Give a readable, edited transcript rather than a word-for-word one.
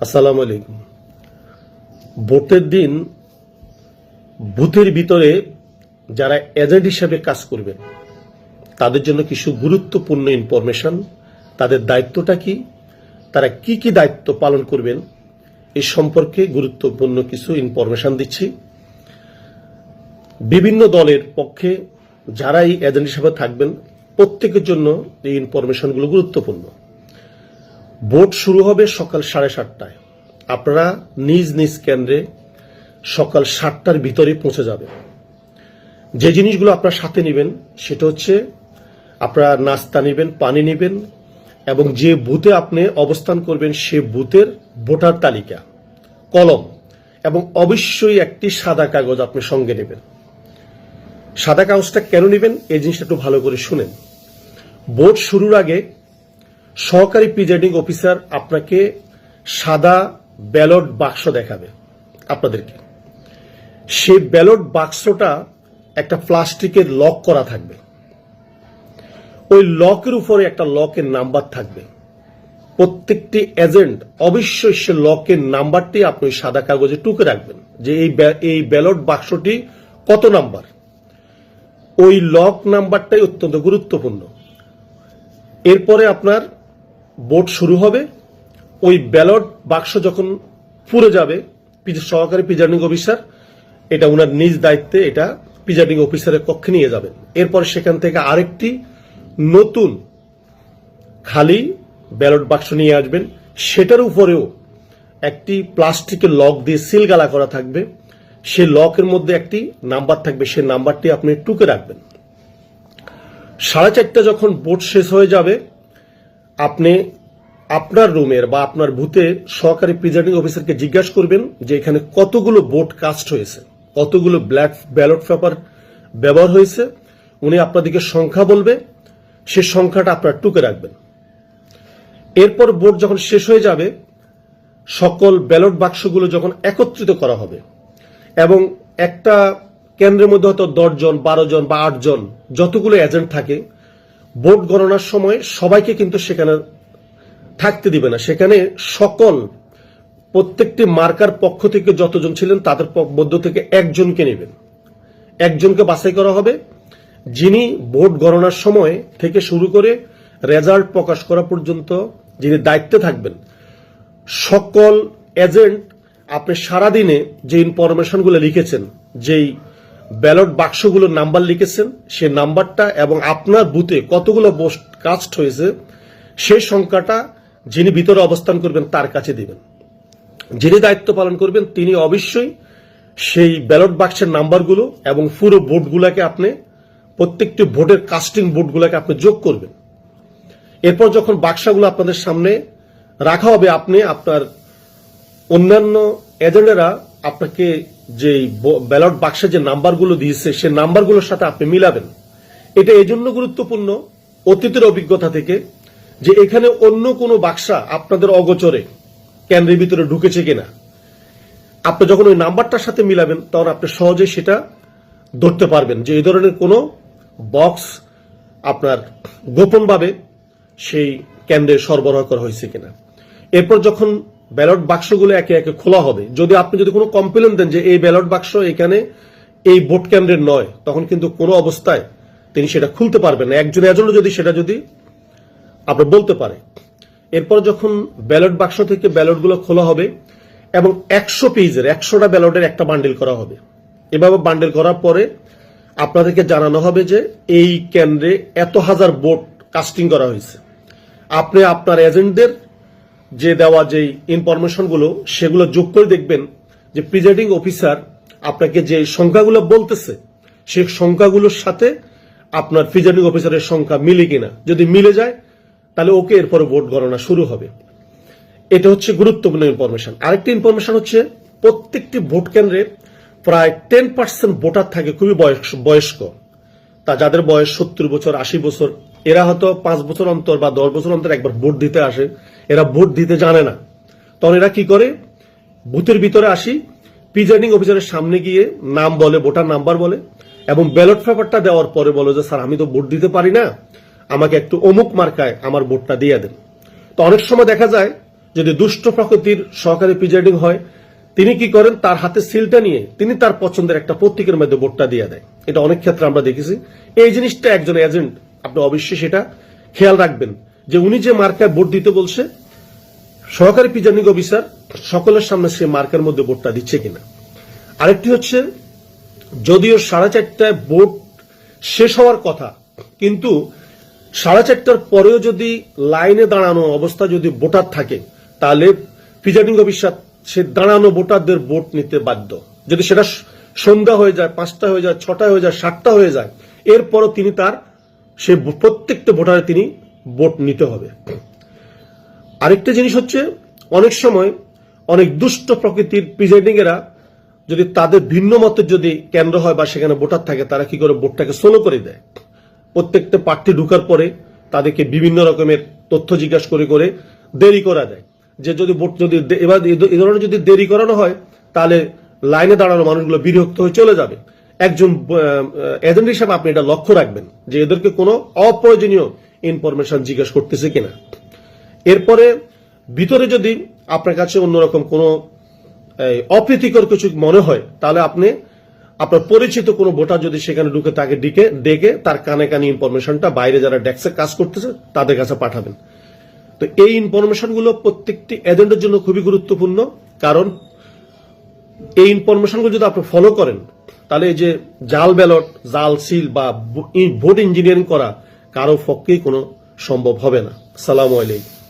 আসসালামু আলাইকুম। ভোটের দিন বুথের ভিতরে যারা এজেন্ট হিসেবে কাজ করবেন তাদের জন্য কিছু গুরুত্বপূর্ণ ইনফরমেশন, তাদের দায়িত্বটা কি, তারা কি কি দায়িত্ব পালন করবেন এই সম্পর্কে গুরুত্বপূর্ণ কিছু ইনফরমেশন দিচ্ছি। বিভিন্ন দলের পক্ষে যারা এই এজেন্ট হিসেবে থাকবেন প্রত্যেকের জন্য এই ইনফরমেশনগুলো গুরুত্বপূর্ণ। ভোট শুরু হবে সকাল 7:30টায়। আপনারা নিজ নিজ কেন্দ্রে সকাল 7টার ভিতরে পৌঁছে যাবেন। যে জিনিসগুলো আপনার সাথে নেবেন সেটা হচ্ছে আপনারা নাস্তা নেবেন, পানি নেবেন এবং যে বুথে আপনি অবস্থান করবেন সে বুথের ভোটার তালিকা, কলম এবং অবশ্যই একটি সাদা কাগজ আপনি সঙ্গে নেবেন। সাদা কাগজটা কেন নেবেন এই জিনিসটা একটু ভালো করে শুনেন। ভোট শুরুর আগে সহকারী প্রিজাইডিং অফিসার আপনাকে সাদা ব্যালট বাক্স দেখাবে আপনাদেরকে। সেই ব্যালট বাক্সটা একটা প্লাস্টিকের লক করা থাকবে। ওই লকের উপরে একটা লকের নাম্বার থাকবে। প্রত্যেকটি এজেন্ট অবশ্যই সে লকের নাম্বারটি আপনি সাদা কাগজে টুকে রাখবেন যে এই ব্যালট বাক্সটি কত নাম্বার। ওই লক নাম্বারটাই অত্যন্ত গুরুত্বপূর্ণ। এরপরে আপনার ভোট শুরু হবে। ওই ব্যালট বাক্স যখন পুরে যাবে সহকারী প্রিজাইডিং অফিসার এটা ওনার নিজ দায়িত্বে এটা প্রিজাইডিং অফিসারের কক্ষে নিয়ে যাবেন। এরপর সেখান থেকে আরেকটি নতুন খালি ব্যালট বাক্স নিয়ে আসবেন। সেটার উপরেও একটি প্লাস্টিকের লক দিয়ে সিলগালা করা থাকবে। সেই লকের মধ্যে একটি নাম্বার থাকবে, সেই নাম্বারটি আপনি টুকে রাখবেন। 4:30 যখন ভোট শেষ হয়ে যাবে আপনি আপনার রুমের বা আপনার বুথে সহকারী প্রিজাইডিং অফিসারকে জিজ্ঞাসা করবেন যে এখানে কতগুলো ভোট কাস্ট হয়েছে, কতগুলো ব্যালট পেপার ব্যবহার হয়েছে। উনি আপনাদেরকে সংখ্যা বলবে, সে সংখ্যাটা আপনারা টুকে রাখবেন। এরপর ভোট যখন শেষ হয়ে যাবে সকল ব্যালট বাক্সগুলো যখন একত্রিত করা হবে এবং একটা কেন্দ্রের মধ্যে হয়তো 10 জন, 12 জন বা 8 জন যতগুলো এজেন্ট থাকে, ভোট গণনার সময় সবাইকে কিন্তু সেখানে থাকতে দিবে না। সেখানে সকল প্রত্যেকটি মার্কার পক্ষ থেকে যতজন ছিলেন তাদের মধ্য থেকে একজনকে নেবেন। একজনকে বাছাই করা হবে যিনি ভোট গণনার সময় থেকে শুরু করে রেজাল্ট প্রকাশ করা পর্যন্ত যিনি দায়িত্বে থাকবেন। সকল এজেন্ট আপনি সারাদিনে যে ইনফরমেশনগুলো লিখেছেন, যেই ব্যালট বাক্সগুলোর নাম্বার লিখেছেন সে নাম্বারটা এবং আপনার বুথে কতগুলো ভোট কাস্ট হয়েছে সেই সংখ্যাটা যিনি ভিতরে অবস্থান করবেন তার কাছে দিবেন। যিনি দায়িত্ব পালন করবেন তিনি অবশ্যই সেই ব্যালট বাক্সের নাম্বারগুলো এবং পুরো ভোটগুলোকে আপনি প্রত্যেকটি ভোটের কাস্টিং ভোটগুলোকে আপনি যোগ করবেন। এরপর যখন বাক্সগুলো আপনাদের সামনে রাখা হবে আপনি আপনার অন্যান্য এজেন্টরা আপনাকে যে ব্যালট বাক্সে যে নাম্বারগুলো দিয়েছে সে নাম্বারগুলোর সাথে আপনি মিলাবেন। এটা এই জন্য গুরুত্বপূর্ণ অতীতের অভিজ্ঞতা থেকে যে এখানে অন্য কোনো বাক্সা আপনাদের অগোচরে কেন্দ্রের ভিতরে ঢুকেছে কিনা। আপনি যখন ওই নাম্বারটার সাথে মিলাবেন তখন আপনি সহজে সেটা ধরতে পারবেন যে এই ধরনের কোনো বক্স আপনার গোপনভাবে সেই কেন্দ্রে সরবরাহ করা হয়েছে কিনা। এরপর যখন ব্যালট বাক্সগুলো একে একে খোলা হবে, যদি আপনি কোনো কমপ্লেন দেন যে এই ব্যালট বাক্স এখানে এই ভোট কেন্দ্রের নয়, তখন কিন্তু কোনো অবস্থায় তিনি সেটা খুলতে পারবেন না। একজন এজেন্ট যদি আপনার বলতে পারে। এরপর যখন ব্যালট বাক্স থেকে ব্যালটগুলো খোলা হবে এবং 100 পেজের 100টা ব্যালটের একটা বান্ডিল করা হবে। এভাবে বান্ডিল করার পরে আপনাদেরকে জানানো হবে যে এই কেন্দ্রে এত হাজার ভোট কাস্টিং করা হয়েছে। আপনি আপনার এজেন্টদের যে দেওয়া যে ইনফরমেশনগুলো সেগুলো যোগ করে দেখবেন যে প্রিজাইডিং অফিসার আপনাকে যে সংখ্যাগুলো বলতেছে সেই সংখ্যাগুলোর সাথে আপনার প্রিজাইডিং অফিসারের সংখ্যা মিলে কিনা। যদি মিলে যায় তাহলে ওকে এরপরে ভোট গণনা শুরু হবে। এটা হচ্ছে গুরুত্বপূর্ণ ইনফরমেশন। আরেকটি ইনফরমেশন হচ্ছে প্রত্যেকটি ভোট কেন্দ্রে প্রায় 10% ভোটার থাকে খুবই বয়স্ক। তা যাদের বয়স 70 বছর, 80 বছর, এরা হয়তো 5 বছর অন্তর বা 10 বছর অন্তর একবার ভোট দিতে আসে। এরা ভোট দিতে জানে না। তখন এরা কি করে, বুথের ভিতরে আসি প্রিজাইডিং অফিসারের সামনে গিয়ে নাম বলে, ভোটার নাম্বার বলে এবং ব্যালট পেপারটা দেওয়ার পরে বলে যে স্যার আমি তো ভোট দিতে পারি না, আমাকে একটু অমুক মার্কায় আমার ভোটটা দিয়ে দেন। তো অনেক সময় দেখা যায় যদি দুষ্ট প্রকৃতির সহকারী প্রিজাইডিং হয়, তিনি কি করেন, তার হাতে সিলটা নিয়ে তিনি তার পছন্দের একটা প্রতীকের মধ্যে ভোটটা দিয়ে দেয়। এটা অনেক ক্ষেত্রে আমরা দেখেছি। এই জিনিসটা একজন এজেন্ট, আপনি অবশ্যই সেটা খেয়াল রাখবেন যে উনি যে মার্কায় ভোট দিতে বলছে, সহকারী প্রিজাইডিং অফিসার সকলের সামনে সে মার্কের মধ্যে ভোটটা দিচ্ছে কিনা। আরেকটি হচ্ছে, যদিও 4:30টায় ভোট শেষ হওয়ার কথা, কিন্তু 4:30টার পরেও যদি লাইনে দাঁড়ানো অবস্থা যদি ভোটার থাকে, তাহলে প্রিজাইডিং অফিসার সে দাঁড়ানো ভোটারদের ভোট নিতে বাধ্য। যদি সেটা সন্ধ্যা হয়ে যায়, 5টা হয়ে যায়, 6টা হয়ে যায়, 7টা হয়ে যায়, এরপরও তিনি সে প্রত্যেকটা ভোটারে তিনি ভোট নিতে হবে। আরেকটা জিনিস হচ্ছে, অনেক সময় অনেক দুষ্ট প্রকৃতির প্রিজাইডিং এরা যদি তাদের ভিন্ন মতের যদি কেন্দ্র হয় বা সেখানে ভোটার থাকে, তারা কি করে ভোটটাকে স্লো করে দেয়। প্রত্যেকটা প্রার্থী ঢুকার পরে তাদেরকে বিভিন্ন রকমের তথ্য জিজ্ঞাসা করে করে দেরি করা দেয়। যে যদি ভোট যদি এবার এই ধরনের যদি দেরি করানো হয়, তাহলে লাইনে দাঁড়ানো মানুষগুলো বিরক্ত হয়ে চলে যাবে। একজন এজেন্ট হিসাবে আপনি এটা লক্ষ্য রাখবেন যে এদেরকে কোনো অপ্রয়োজনীয় ইনফরমেশন জিজ্ঞাসা করতেছে কিনা। এরপরে ভিতরে যদি আপনার কাছে অন্যরকম কোনো অপ্রীতিকর কিছু মনে হয়, তাহলে আপনি আপনার পরিচিত কোনো ভোটার যদি সেখানে ঢুকে তাকে ডেকে তার কানে কানে ইনফরমেশনটা বাইরে যারা ডেস্কে কাজ করতেছে তাদের কাছে পাঠাবেন। তো এই ইনফরমেশনগুলো প্রত্যেকটি এজেন্টের জন্য খুবই গুরুত্বপূর্ণ, কারণ এই ইনফরমেশনগুলো যদি আপনি ফলো করেন, তাহলে এই যে জাল ব্যালট, জাল সিল বা ভোট ইঞ্জিনিয়ারিং করা কারো পক্ষেই কোনো সম্ভব হবে না। আসসালামু আলাইকুম।